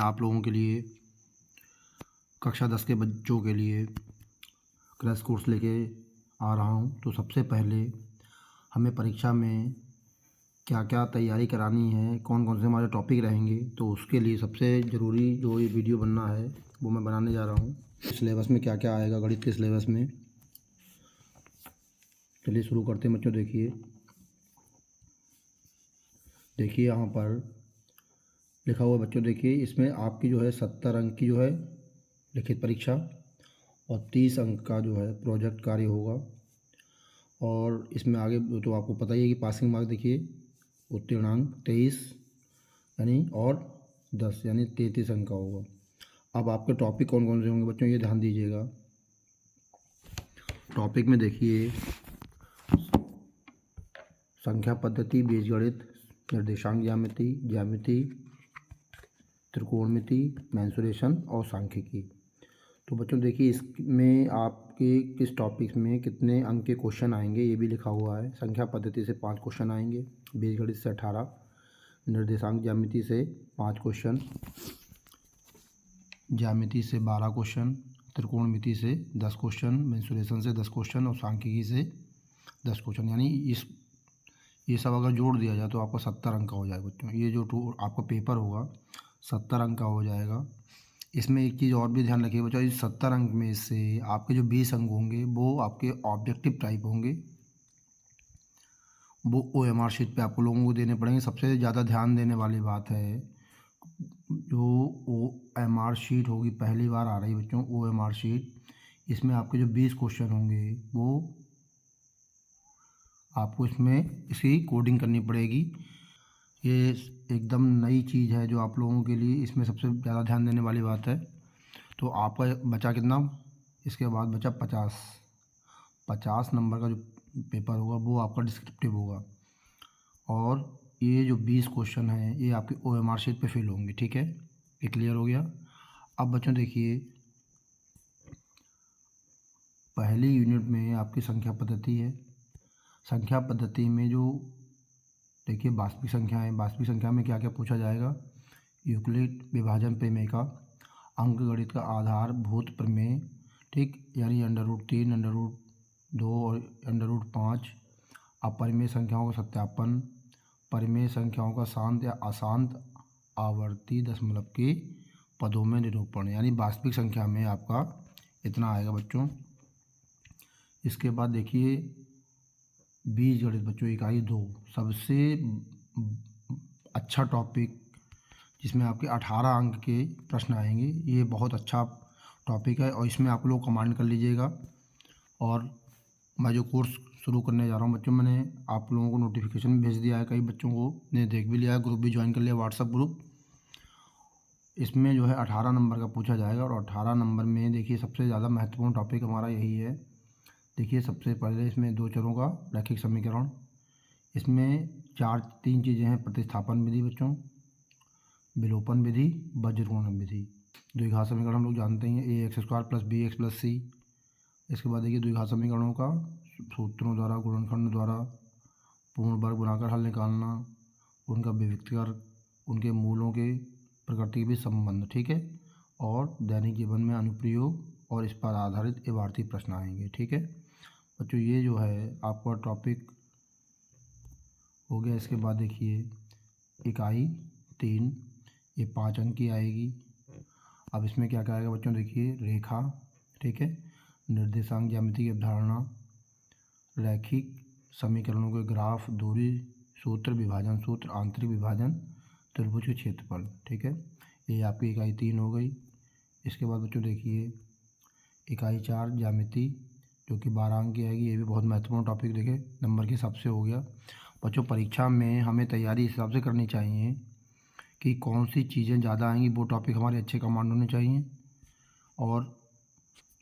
आप लोगों के लिए कक्षा 10 के बच्चों के लिए क्रैश कोर्स लेके आ रहा हूँ। तो सबसे पहले हमें परीक्षा में क्या क्या तैयारी करानी है, कौन कौन से हमारे टॉपिक रहेंगे, तो उसके लिए सबसे ज़रूरी जो ये वीडियो बनना है वो मैं बनाने जा रहा हूँ। सिलेबस में क्या क्या आएगा गणित के सिलेबस में, चलिए शुरू करते हैं बच्चों। देखिए यहाँ पर लिखा हुआ बच्चों, देखिए इसमें आपकी जो है 70 अंक की जो है लिखित परीक्षा और 30 अंक का जो है प्रोजेक्ट कार्य होगा। और इसमें आगे तो आपको पता ही है कि पासिंग मार्क देखिए उत्तीर्णांक 23 यानी और 10 यानी 33 अंक का होगा। अब आपके टॉपिक कौन कौन से होंगे बच्चों, ये ध्यान दीजिएगा। टॉपिक में देखिए संख्या पद्धति, बीजगणित, निर्देशांक ज्यामिति, त्रिकोणमिति, मेंसुरेशन और सांख्यिकी। तो बच्चों देखिए इसमें आपके किस टॉपिक में कितने अंक के क्वेश्चन आएंगे ये भी लिखा हुआ है। संख्या पद्धति से 5 क्वेश्चन आएंगे, बीजगणित से 18, निर्देशांक ज्यामिति से 5 क्वेश्चन, ज्यामिति से 12 क्वेश्चन, त्रिकोणमिति से 10 क्वेश्चन, मेंसुरेशन से 10 क्वेश्चन और सांख्यिकी से 10 क्वेश्चन। यानी ये सब अगर जोड़ दिया जाए तो आपका 70 अंक का हो जाएगा बच्चों। ये जो आपका पेपर होगा 70 अंक का हो जाएगा। इसमें एक चीज़ और भी ध्यान रखिए बच्चों, इस 70 अंक में से आपके जो 20 अंक होंगे वो आपके ऑब्जेक्टिव टाइप होंगे, वो OMR शीट पे आपको लोगों को देने पड़ेंगे। सबसे ज़्यादा ध्यान देने वाली बात है, जो OMR शीट होगी पहली बार आ रही है बच्चों OMR शीट, इसमें आपके जो 20 क्वेश्चन होंगे वो आपको इसमें इसकी कोडिंग करनी पड़ेगी। ये एकदम नई चीज़ है जो आप लोगों के लिए, इसमें सबसे ज़्यादा ध्यान देने वाली बात है। तो आपका बचा कितना, इसके बाद बचा 50 नंबर का जो पेपर होगा वो आपका डिस्क्रिप्टिव होगा। और ये जो 20 क्वेश्चन हैं ये आपके OMR शीट पे फिल होंगे। ठीक है, ये क्लियर हो गया। अब बच्चों देखिए पहली यूनिट में आपकी संख्या पद्धति है। संख्या पद्धति में जो देखिए वास्तविक संख्या है, वास्तविक संख्या में क्या क्या पूछा जाएगा, यूक्लिड विभाजन प्रमेय का, अंकगणित का आधारभूत प्रमेय, ठीक, यानी √3, √2 और √5, अपरिमेय संख्याओं का सत्यापन, परिमेय संख्याओं का शांत या अशांत आवर्ती दशमलव के पदों में निरूपण, यानी वास्तविक संख्या में आपका इतना आएगा बच्चों। इसके बाद देखिए बीजगणित बच्चों इकाई 2, सबसे अच्छा टॉपिक जिसमें आपके 18 अंक के प्रश्न आएंगे। ये बहुत अच्छा टॉपिक है और इसमें आप लोग कमांड कर लीजिएगा। और मैं जो कोर्स शुरू करने जा रहा हूँ बच्चों, मैंने आप लोगों को नोटिफिकेशन भेज दिया है, कई बच्चों को ने देख भी लिया है, ग्रुप भी ज्वाइन कर लिया, व्हाट्सएप ग्रुप। इसमें जो है 18 नंबर का पूछा जाएगा। और 18 नंबर में देखिए सबसे ज़्यादा महत्वपूर्ण टॉपिक हमारा यही है। देखिए सबसे पहले इसमें 2 चरों का रैखिक समीकरण, इसमें 3 चीज़ें हैं, प्रतिस्थापन विधि बच्चों, विलोपन विधि, वज्रगुणन विधि। द्विघात समीकरण हम लोग जानते हैं, ax² + bx + c। इसके बाद देखिए द्विघात समीकरणों का सूत्रों द्वारा, गुणनखंड द्वारा पूर्ण वर्ग बनाकर हल निकालना, उनका विविक्तकर, उनके मूलों के प्रकृति के बीच संबंध। ठीक है, और दैनिक जीवन में अनुप्रयोग और इस पर आधारित इबारती प्रश्न आएंगे। ठीक है बच्चों, ये जो है आपका टॉपिक हो गया। इसके बाद देखिए इकाई 3, ये 5 अंक की आएगी। अब इसमें क्या क्या आएगा बच्चों, देखिए रेखा, ठीक है, निर्देशांक ज्यामिति की अवधारणा, रैखिक समीकरणों के ग्राफ, दूरी सूत्र, विभाजन सूत्र, आंतरिक विभाजन, त्रिभुज के क्षेत्रफल। ठीक है, ये आपकी इकाई 3 हो गई। इसके बाद बच्चों देखिए इकाई 4 ज्यामिति, जो कि 12 अंक की आएगी। ये भी बहुत महत्वपूर्ण टॉपिक, देखिए नंबर के हिसाब से हो गया बच्चों। परीक्षा में हमें तैयारी इस हिसाब से करनी चाहिए कि कौन सी चीज़ें ज़्यादा आएंगी, वो टॉपिक हमारे अच्छे कमांड होने चाहिए। और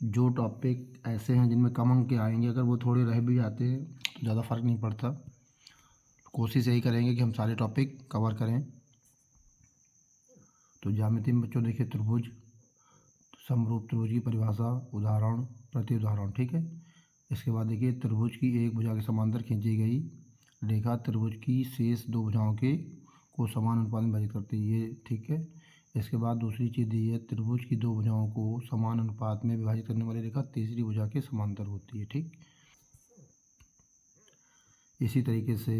जो टॉपिक ऐसे हैं जिनमें कम अंक के आएंगे, अगर वो थोड़े रह भी जाते हैं तो ज़्यादा फ़र्क नहीं पड़ता। कोशिश यही करेंगे कि हम सारे टॉपिक कवर करें। तो ज्यामिति में बच्चों देखिए त्रिभुज, समरूप त्रिभुज की परिभाषा, उदाहरण, प्रति उदाहरण। ठीक है, इसके बाद देखिए त्रिभुज की एक भुजा के समांतर खींची गई रेखा त्रिभुज की शेष 2 भुजाओं के को समान अनुपात में विभाजित करती है। ये ठीक है, इसके बाद दूसरी चीज़ दी है, त्रिभुज की दो भुजाओं को समान अनुपात में विभाजित करने वाली रेखा तीसरी भुजा के समांतर होती है। ठीक, इसी तरीके से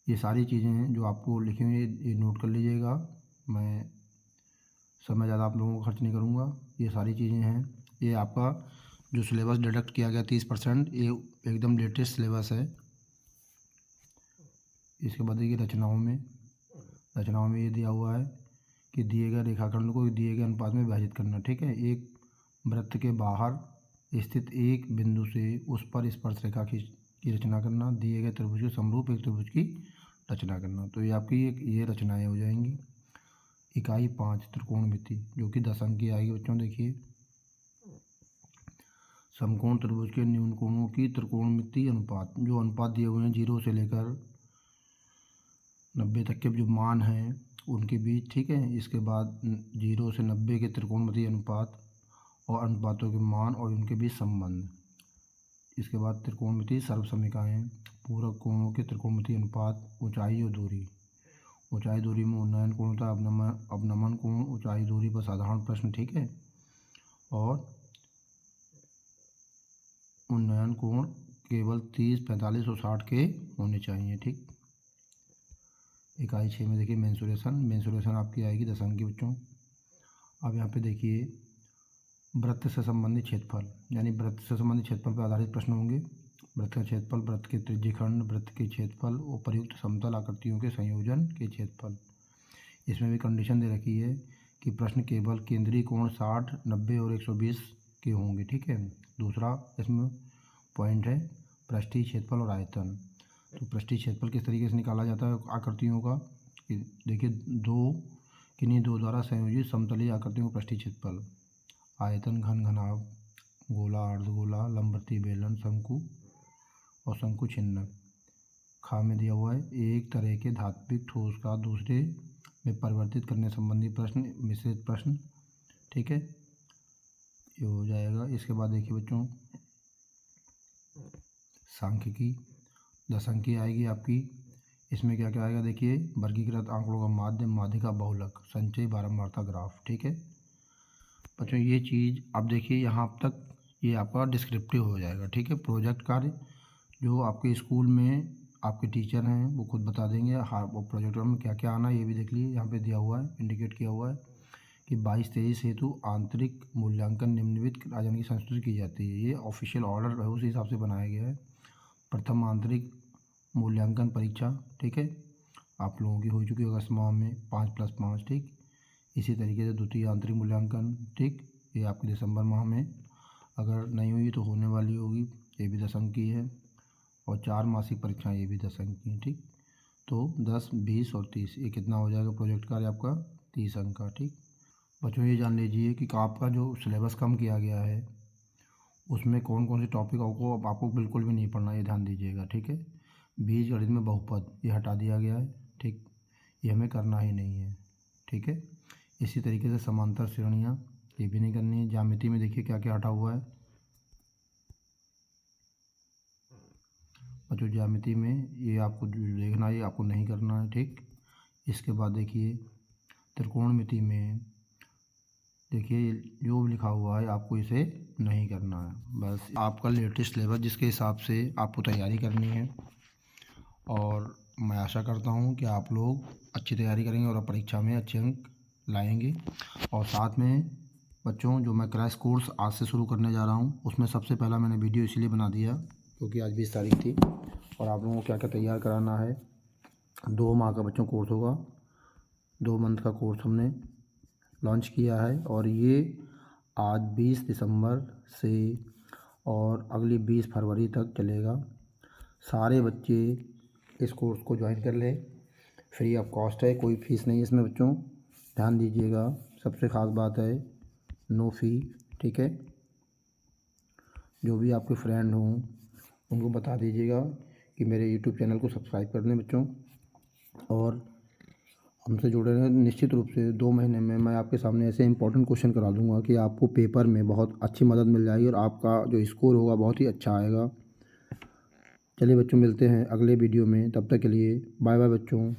ये सारी चीज़ें हैं जो आपको लिखी हुई ये नोट कर लीजिएगा। मैं समय ज़्यादा आप लोगों को खर्च नहीं करूँगा। ये सारी चीज़ें हैं, ये आपका जो सिलेबस डिडक्ट किया गया 30%, ये एकदम लेटेस्ट सिलेबस है। इसके बाद देखिए रचनाओं में ये दिया हुआ है कि दिए गए रेखाखंड को दिए गए अनुपात में विभाजित करना। ठीक है, एक वृत्त के बाहर स्थित एक बिंदु से उस पर स्पर्श रेखा की रचना करना, दिए गए त्रिभुज के समरूप एक त्रिभुज की रचना करना। तो ये आपकी ये रचनाएँ हो जाएंगी। इकाई 5 त्रिकोणमिति, जो कि 10 अंक की आएगी बच्चों। देखिए, समकोण त्रिभुज के न्यून कोणों की त्रिकोणमिति अनुपात, जो अनुपात दिए हुए हैं 0 से लेकर 90 तक के जो मान हैं उनके बीच। ठीक है, इसके बाद 0 से 90 के त्रिकोणमिति अनुपात और अनुपातों के मान और उनके बीच संबंध। इसके बाद त्रिकोणमिति सर्वसमीकाएँ, पूरक कोणों के त्रिकोणमिति अनुपात, ऊंचाई और दूरी। ऊंचाई दूरी में उन्नयन कोण तथा अवनमन कोण, ऊंचाई दूरी पर साधारण प्रश्न। ठीक है, और उन्नयन कोण केवल 30, 45 और 60 के होने चाहिए। ठीक, इकाई 6 में देखिए मेंसुरेशन आपकी आएगी 10 अंक की बच्चों। अब यहाँ पे देखिए वृत्त से संबंधित क्षेत्रफल, यानी वृत्त से संबंधित क्षेत्रफल पर आधारित प्रश्न होंगे। वृत्त का क्षेत्रफल, वृत्त के त्रिज्यखंड, वृत्त के क्षेत्रफल, उपर्युक्त समतल आकृतियों के संयोजन के क्षेत्रफल। इसमें भी कंडीशन दे रखी है कि प्रश्न केवल केंद्रीय कोण 60, 90 और 120 के होंगे। ठीक है, दूसरा इसमें पॉइंट है पृष्ठीय क्षेत्रफल और आयतन। तो पृष्ठीय क्षेत्रफल किस तरीके से निकाला जाता है आकृतियों का, देखिए किन्हीं दो द्वारा संयोजित समतलीय आकृतियों का पृष्ठीय क्षेत्रफल। आयतन घन घनाभ, गोला, अर्धगोला, लंबवृत्तीय बेलन, शंकु और शंकु छिन्नक। खा में दिया हुआ है एक तरह के धात्विक ठोस का दूसरे में परिवर्तित करने संबंधी प्रश्न, मिश्रित प्रश्न। ठीक है, ये हो जाएगा। इसके बाद देखिए बच्चों सांख्यिकी 10 अंक की आएगी आपकी। इसमें क्या क्या आएगा देखिए, वर्गीकृत आंकड़ों का माध्यम, माध्यिका, बहुलक, संचय, बारंबारता ग्राफ। ठीक है बच्चों, ये चीज़ अब देखिए यहाँ तक ये आपका डिस्क्रिप्टिव हो जाएगा। ठीक है, प्रोजेक्ट कार्य जो आपके स्कूल में आपके टीचर हैं वो खुद बता देंगे। हाँ, वो प्रोजेक्ट में क्या क्या आना है ये भी देख लीजिए, यहाँ पे दिया हुआ है, इंडिकेट किया हुआ है कि 22-23 हेतु आंतरिक मूल्यांकन निम्नलिखित राजधानी की संस्तुति की जाती है। ये ऑफिशियल ऑर्डर है, उस हिसाब से बनाया गया है। प्रथम आंतरिक मूल्यांकन परीक्षा, ठीक है, आप लोगों की हो चुकी है अगस्त माह में 5+5। ठीक, इसी तरीके से द्वितीय आंतरिक मूल्यांकन, ठीक, ये आपके दिसंबर माह में, अगर नहीं हुई तो होने वाली होगी, ये भी 10 अंक की है। और 4 मासिक परीक्षाएं, ये भी 10 अंक की हैं। ठीक, तो 10, 20 और 30, ये कितना हो जाएगा प्रोजेक्ट कार्य आपका 30 अंक का। ठीक बच्चों, ये जान लीजिए कि आपका जो सिलेबस कम किया गया है उसमें कौन कौन से टॉपिक आपको बिल्कुल भी नहीं पढ़ना, ये ध्यान दीजिएगा। ठीक है, बीजगणित में बहुपद ये हटा दिया गया है। ठीक, ये हमें करना ही नहीं है। ठीक है, इसी तरीके से समांतर श्रेणियाँ ये भी नहीं करनी है। ज्यामिति में देखिए क्या क्या हटा हुआ है बच्चों, ज्यामिति में ये आपको देखना, ये आपको नहीं करना है। ठीक, इसके बाद देखिए त्रिकोणमिति में देखिए जो भी लिखा हुआ है आपको इसे नहीं करना है। बस आपका लेटेस्ट सिलेबस जिसके हिसाब से आपको तैयारी करनी है, और मैं आशा करता हूँ कि आप लोग अच्छी तैयारी करेंगे और परीक्षा में अच्छे अंक लाएंगे। और साथ में बच्चों, जो मैं क्रैश कोर्स आज से शुरू करने जा रहा हूँ उसमें सबसे पहला मैंने वीडियो इसलिए बना दिया क्योंकि आज 20 तारीख थी और आप लोगों को क्या क्या तैयार कराना है। 2 माह का बच्चों कोर्स होगा, 2 मंथ का कोर्स हमने लॉन्च किया है, और ये आज 20 दिसंबर से और अगली 20 फरवरी तक चलेगा। सारे बच्चे इस कोर्स को ज्वाइन कर लें, फ्री ऑफ कॉस्ट है, कोई फीस नहीं है इसमें बच्चों, ध्यान दीजिएगा। सबसे ख़ास बात है नो फ़ी। ठीक है, जो भी आपके फ्रेंड हों उनको बता दीजिएगा कि मेरे यूट्यूब चैनल को सब्सक्राइब कर दें बच्चों, और हमसे जुड़े रहें। निश्चित रूप से 2 महीने में मैं आपके सामने ऐसे इंपॉर्टेंट क्वेश्चन करा दूंगा कि आपको पेपर में बहुत अच्छी मदद मिल जाएगी और आपका जो स्कोर होगा बहुत ही अच्छा आएगा। चलिए बच्चों, मिलते हैं अगले वीडियो में, तब तक के लिए बाय बाय बच्चों।